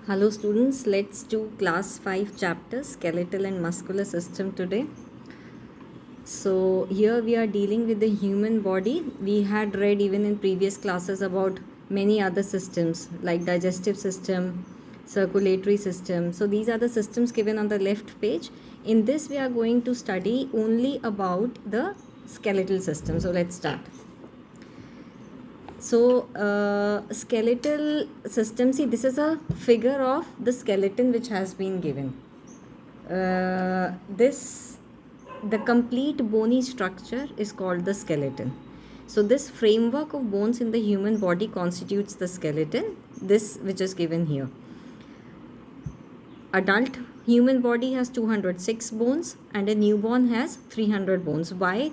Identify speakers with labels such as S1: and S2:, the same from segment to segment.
S1: Hello students, let's do class 5 chapter skeletal and muscular system today. So here we are dealing with the human body. We had read even in previous classes about many other systems like digestive system, circulatory system. So these are the systems given on the left page. In this we are going to study only about the skeletal system. So let's start. So, skeletal system, see, this is a figure of the skeleton which has been given. The complete bony structure is called the skeleton. So, this framework of bones in the human body constitutes the skeleton, this which is given here. Adult human body has 206 bones and a newborn has 300 bones. Why?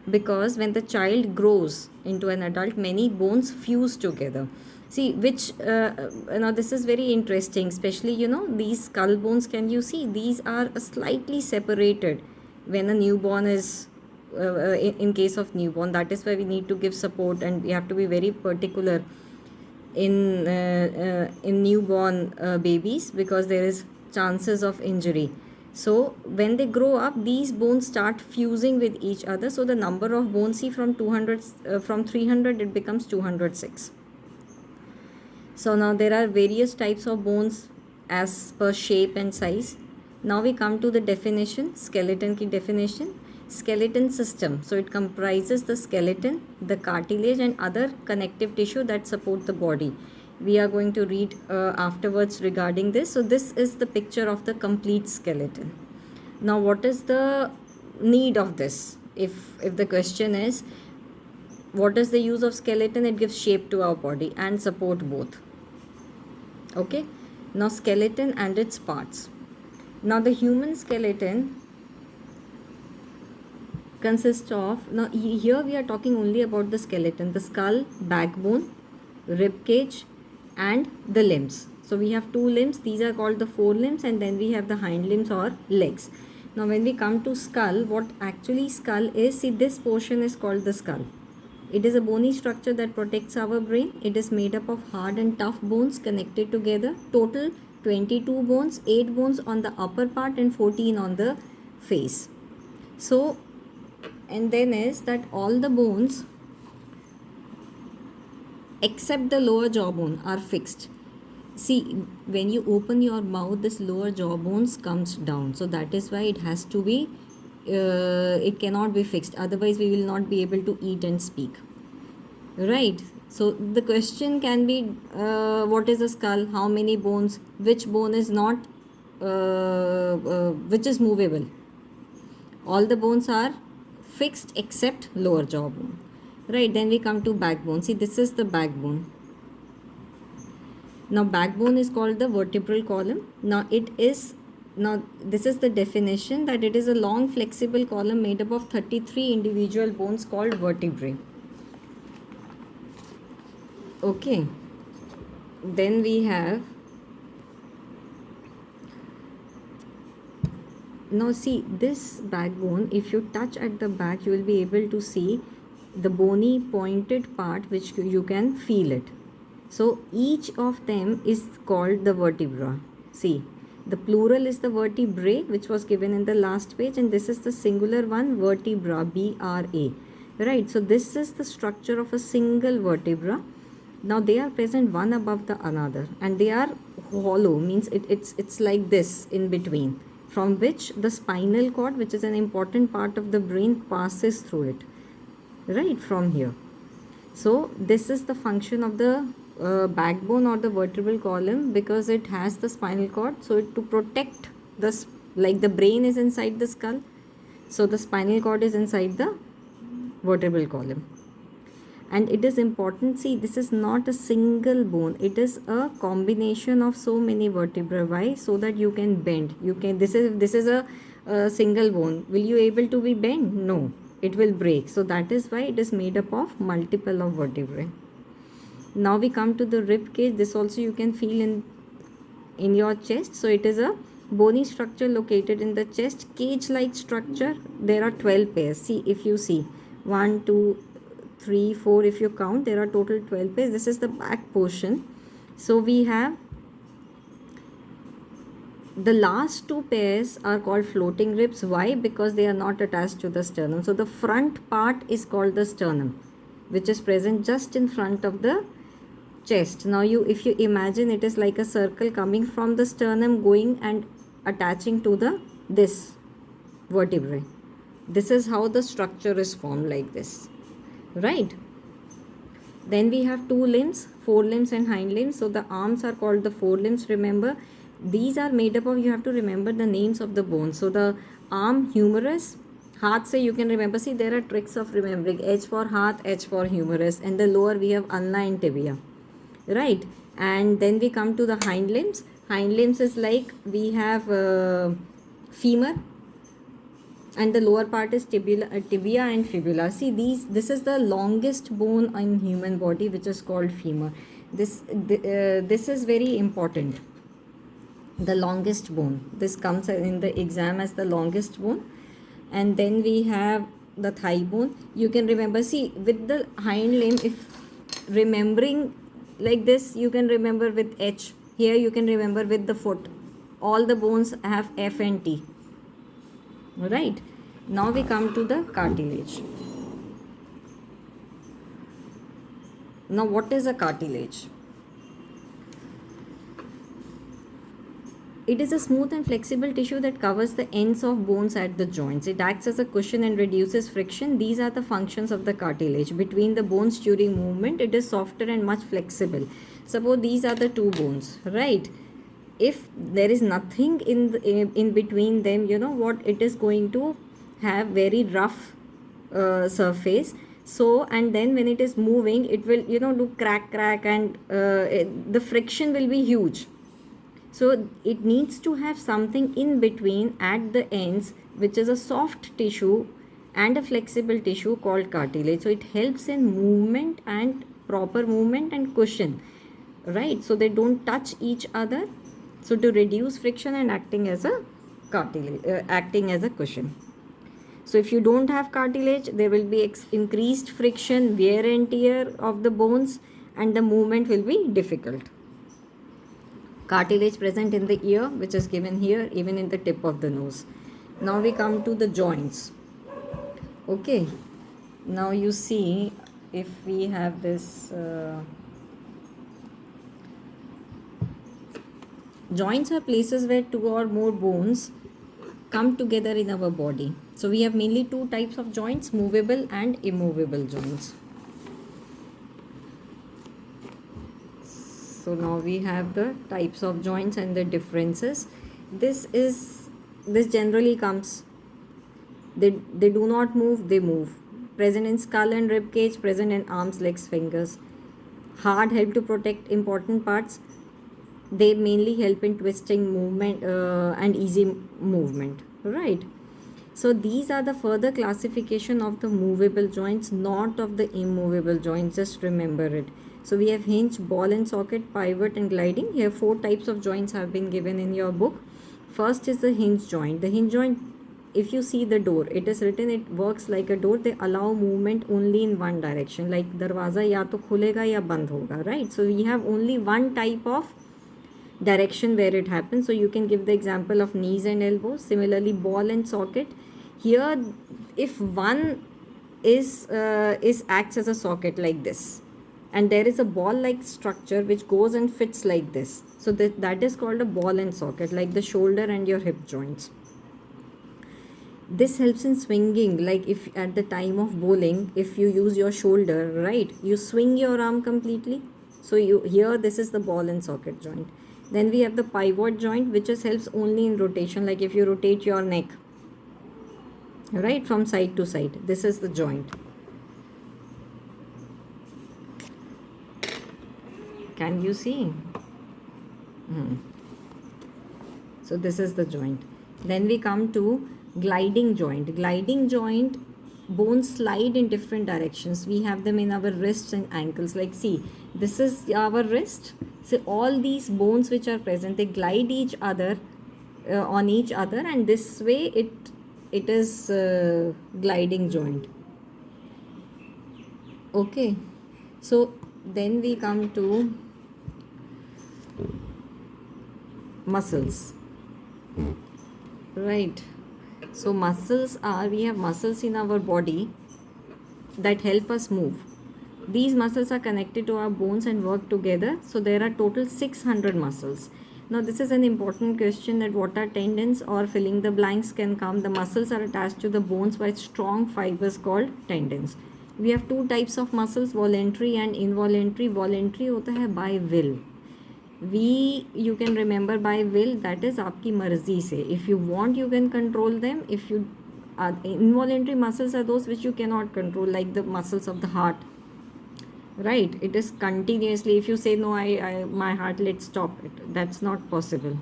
S1: Because when the child grows into an adult, many bones fuse together. See, which now this is very interesting, especially these skull bones. Can you see these are slightly separated when a newborn is in case of newborn. That is why we need to give support and we have to be very particular in newborn babies, because there is chances of injury. So when they grow up, these bones start fusing with each other. So the number of bones, see, from 200 from 300 it becomes 206. So now there are various types of bones as per shape and size. Now we come to the definition, skeleton ki definition. Skeleton system, so it comprises the skeleton, the cartilage and other connective tissue that support the body. We are going to read afterwards regarding this. So this is the picture of the complete skeleton. Now what is the need of this? If the question is what is the use of skeleton, it gives shape to our body and support both. Okay, now skeleton and its parts. Now the human skeleton consists of, now here we are talking only about the skeleton, the skull, backbone, rib cage and the limbs. So we have two limbs, these are called the forelimbs, and then we have the hind limbs or legs. Now when we come to skull, what actually skull is, see, this portion is called the skull. It is a bony structure that protects our brain. It is made up of hard and tough bones connected together. Total 22 bones, 8 bones on the upper part and 14 on the face. So, and then is that all the bones except the lower jawbone are fixed. See, when you open your mouth, this lower jawbones comes down. So that is why it has to be, it cannot be fixed. Otherwise, we will not be able to eat and speak. Right. So the question can be, what is a skull? How many bones? Which bone is not, which is movable? All the bones are fixed except lower jawbone. Right, then we come to backbone. See, this is the backbone. Now backbone is called the vertebral column. Now this is the definition, that it is a long flexible column made up of 33 individual bones called vertebrae. Okay, then we have, now see this backbone, if you touch at the back you will be able to see the bony pointed part which you can feel it. So each of them is called the vertebra. See, the plural is the vertebrae, which was given in the last page, and this is the singular one, vertebra, B-R-A. Right, so this is the structure of a single vertebra. Now they are present one above the another and they are hollow, means it's like this in between, from which the spinal cord, which is an important part of the brain, passes through it. Right, from here. So this is the function of the backbone or the vertebral column, because it has the spinal cord. So to protect this, like the brain is inside the skull, so the spinal cord is inside the vertebral column. And it is important, see, this is not a single bone, it is a combination of so many vertebrae. Why? So that you can bend, you can, this is a single bone, will you able to be bent? No, it will break. So that is why it is made up of multiple of vertebrae. Now we come to the rib cage. This also you can feel in your chest. So it is a bony structure located in the chest, cage like structure. There are 12 pairs. See, if you see 1 2 3 4, if you count, there are total 12 pairs. This is the back portion. So we have The last two pairs are called floating ribs. Why? Because they are not attached to the sternum. So the front part is called the sternum, which is present just in front of the chest. Now if you imagine, it is like a circle coming from the sternum, going and attaching to this vertebrae. This is how the structure is formed, like this, right? Then we have two limbs, forelimbs and hind limbs. So the arms are called the forelimbs. Remember, these are made up of, you have to remember the names of the bones. So the arm, humerus. Haath se you can remember. See, there are tricks of remembering. H for haath, H for humerus. And the lower we have ulna and tibia, right? And then we come to the hind limbs. Hind limbs is like, we have femur, and the lower part is tibia and fibula. See, this is the longest bone in human body, which is called femur. This is very important. The longest bone. This comes in the exam as the longest bone. And then we have the thigh bone. You can remember, see, with the hind limb, if remembering like this, you can remember with H. Here you can remember with the foot. All the bones have F and T. Right. Now we come to the cartilage. Now what is a cartilage? It is a smooth and flexible tissue that covers the ends of bones at the joints. It acts as a cushion and reduces friction. These are the functions of the cartilage. Between the bones during movement, it is softer and much flexible. Suppose these are the two bones, right? If there is nothing in between them, you know what, it is going to have very rough surface. So, and then when it is moving, it will, do crack, and the friction will be huge. So it needs to have something in between at the ends, which is a soft tissue and a flexible tissue called cartilage. So it helps in movement and proper movement and cushion, right? So they don't touch each other. So to reduce friction and acting as a cartilage, acting as a cushion. So if you don't have cartilage, there will be increased friction, wear and tear of the bones, and the movement will be difficult. Cartilage present in the ear, which is given here, even in the tip of the nose. Now we come to the joints. Okay. Now you see, if we have this... joints are places where two or more bones come together in our body. So we have mainly two types of joints, movable and immovable joints. So now we have the types of joints and the differences. This generally comes, they do not move, they move. Present in skull and rib cage, present in arms, legs, fingers. Hard help to protect important parts. They mainly help in twisting movement and easy movement, right? So these are the further classification of the movable joints, not of the immovable joints. Just remember it. So we have hinge, ball and socket, pivot and gliding. Here 4 types of joints have been given in your book. First is the hinge joint. The hinge joint, if you see the door, it is written, it works like a door. They allow movement only in one direction. Like darwaza ya to khulega ya band hoga, right? So we have only one type of direction where it happens. So you can give the example of knees and elbows. Similarly, ball and socket. Here, if one is acts as a socket like this, and there is a ball-like structure which goes and fits like this. So that is called a ball and socket, like the shoulder and your hip joints. This helps in swinging, like if at the time of bowling, if you use your shoulder, right, you swing your arm completely. So here this is the ball and socket joint. Then we have the pivot joint, which just helps only in rotation, like if you rotate your neck, right, from side to side. This is the joint. Can you see? So this is the joint. Then we come to gliding joint. Gliding joint, bones slide in different directions. We have them in our wrists and ankles. Like see, this is our wrist. So all these bones which are present, they glide each other on each other, and this way it is gliding joint. Okay. So then we come to muscles. Right. So muscles are, we have muscles in our body that help us move. These muscles are connected to our bones and work together. So there are total 600 muscles. Now this is an important question, that what are tendons, or filling the blanks can come. The muscles are attached to the bones by strong fibers called tendons. We have two types of muscles, voluntary and involuntary. Voluntary होता है by will. We, you can remember, by will, that is आपकी मर्जी से. If you want you can control them. If you involuntary muscles are those which you cannot control, like the muscles of the heart, right? It is continuously, if you say no, I my heart, let's stop it, that's not possible.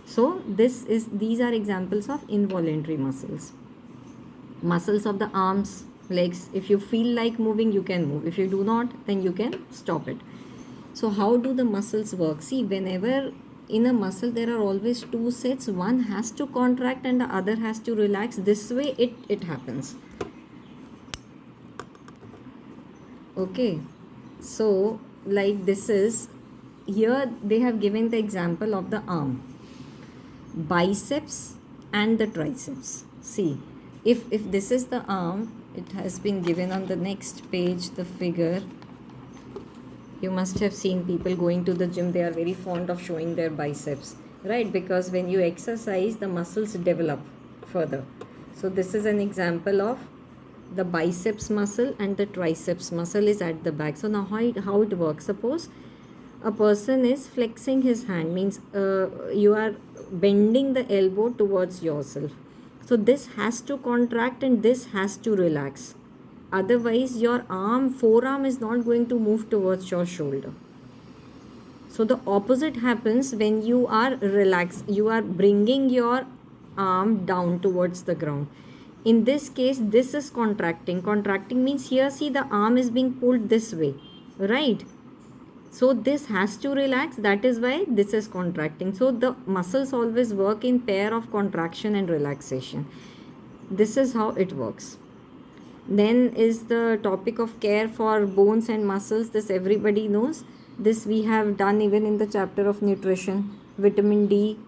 S1: So these are examples of involuntary muscles. Muscles of the arms, legs, if you feel like moving you can move, if you do not then you can stop it. So how do the muscles work? See, whenever in a muscle there are always two sets, one has to contract and the other has to relax. This way it happens. Okay, so like this is, here they have given the example of the arm, biceps and the triceps. See, if this is the arm, it has been given on the next page, the figure. You must have seen people going to the gym, they are very fond of showing their biceps, right? Because when you exercise, the muscles develop further. So this is an example of the biceps muscle, and the triceps muscle is at the back. So now how it works? Suppose a person is flexing his hand, means you are bending the elbow towards yourself. So this has to contract and this has to relax. Otherwise your forearm is not going to move towards your shoulder. So the opposite happens when you are relaxed. You are bringing your arm down towards the ground. In this case, this is contracting. Contracting means, here see, the arm is being pulled this way, right? So this has to relax. That is why this is contracting. So the muscles always work in pair of contraction and relaxation. This is how it works. Then is the topic of care for bones and muscles. This everybody knows. This we have done even in the chapter of nutrition. Vitamin D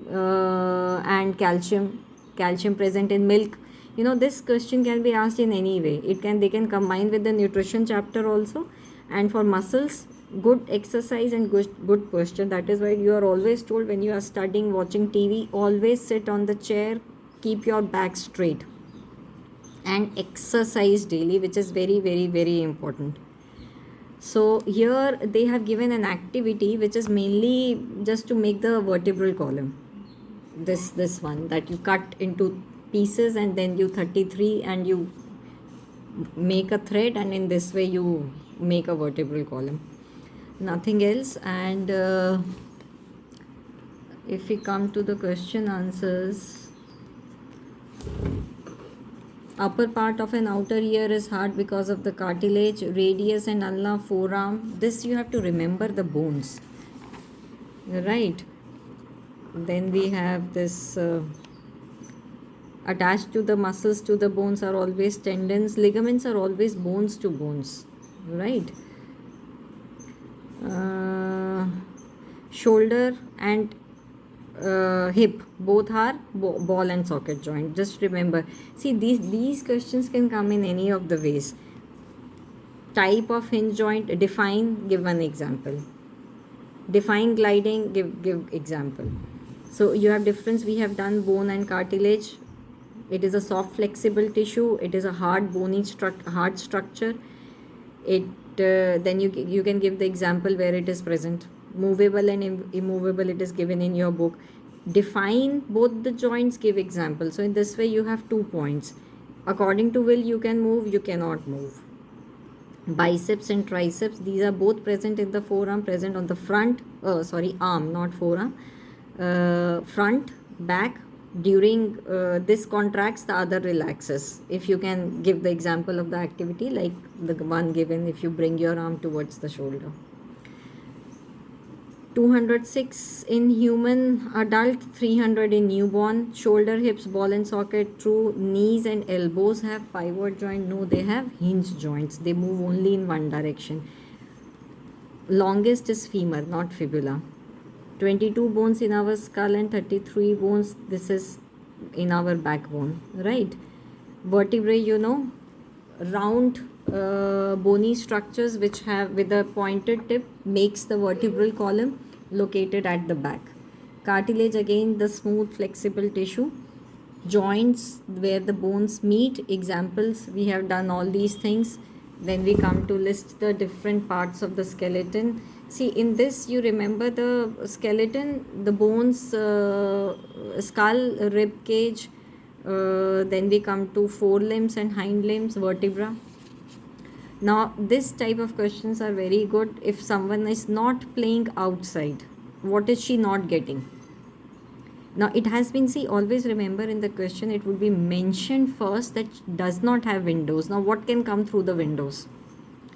S1: and calcium present in milk. You know, this question can be asked in any way. They can combine with the nutrition chapter also. And for muscles, good exercise and good posture. That is why you are always told, when you are studying, watching TV, always sit on the chair, keep your back straight, and exercise daily, which is very, very, very important. So here they have given an activity which is mainly just to make the vertebral column. This one, that you cut into pieces and then you 33 and you make a thread, and in this way you make a vertebral column, nothing else. And if we come to the question answers, upper part of an outer ear is hard because of the cartilage. Radius and ulna, forearm, this you have to remember the bones, right? Then we have this attached to the muscles to the bones are always tendons. Ligaments are always bones to bones, right? Shoulder and hip both are ball and socket joint. Just remember, see, these questions can come in any of the ways. Type of hinge joint, define, give one example. Define gliding, give example. So you have difference. We have done bone and cartilage. It is a soft flexible tissue. It is a hard bony hard structure. It then you can give the example where it is present. Movable and immovable, it is given in your book. Define both the joints, give example. So in this way you have 2 points. According to will you can move, you cannot move. Biceps and triceps, these are both present in the forearm, present on the front, arm, not forearm, front, back. During this contracts, the other relaxes. If you can give the example of the activity like the one given, if you bring your arm towards the shoulder. 206 in human adult, 300 in newborn. Shoulder, hips, ball and socket, true. Knees and elbows have pivot joint. No, they have hinge joints. They move only in one direction. Longest is femur, not fibula. 22 bones in our skull and 33 bones, this is in our backbone, right? Vertebrae, you know, round bony structures which have with a pointed tip makes the vertebral column located at the back. Cartilage, again the smooth flexible tissue. Joints where the bones meet, examples, we have done all these things. When we come to list the different parts of the skeleton, see in this you remember the skeleton, the bones, skull, rib cage, then we come to forelimbs and hind limbs, vertebra. Now this type of questions are very good if someone is not playing outside. What is she not getting? Now it has been, see, always remember in the question it would be mentioned first that does not have windows. Now what can come through the windows?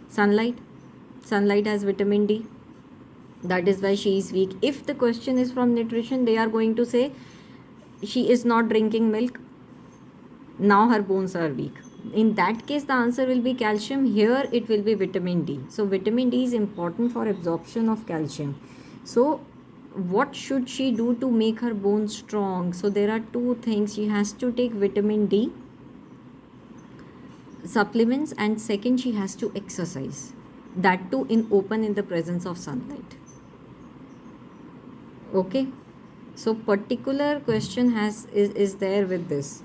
S1: Sunlight. Sunlight has vitamin D. That is why she is weak. If the question is from nutrition, they are going to say she is not drinking milk. Now her bones are weak. In that case, the answer will be calcium. Here it will be vitamin D. So vitamin D is important for absorption of calcium. So what should she do to make her bones strong? So there are two things. She has to take vitamin D supplements, and second, she has to exercise. That too in the presence of sunlight. Okay. So particular question is there with this.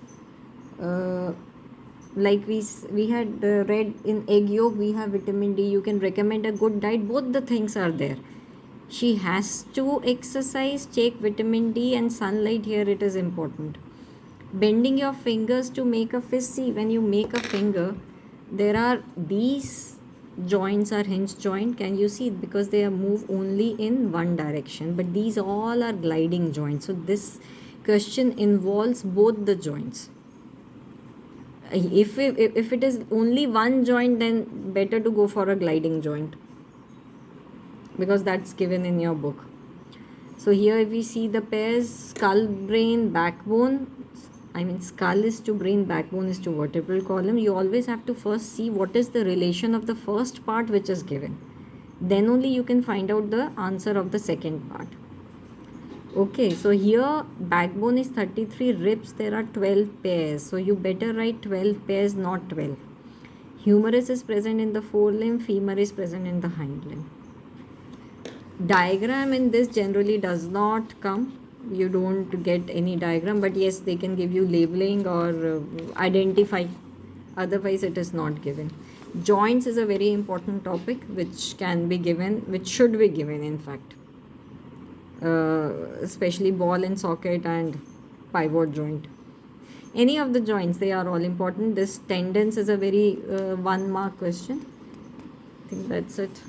S1: Like we had read in egg yolk, we have vitamin D. You can recommend a good diet. Both the things are there. She has to exercise, take vitamin D, and sunlight here it is important. Bending your fingers to make a fist. See, when you make a finger, there are these joints are hinge joint. Can you see? Because they move only in one direction, but these all are gliding joints. So this question involves both the joints. If it is only one joint, then better to go for a gliding joint, because that's given in your book. So here we see the pairs: skull, brain, backbone. I mean, skull is to brain, backbone is to vertebral column. You always have to first see what is the relation of the first part which is given. Then only you can find out the answer of the second part. Okay, so here backbone is 33, ribs there are 12 pairs. So you better write 12 pairs, not 12. Humerus is present in the forelimb, femur is present in the hind limb. Diagram in this generally does not come. You don't get any diagram, but yes, they can give you labeling or identify. Otherwise, it is not given. Joints is a very important topic which can be given, which should be given in fact. Especially ball and socket and pivot joint. Any of the joints, they are all important. This tendons is a very 1 mark question. I think that's it.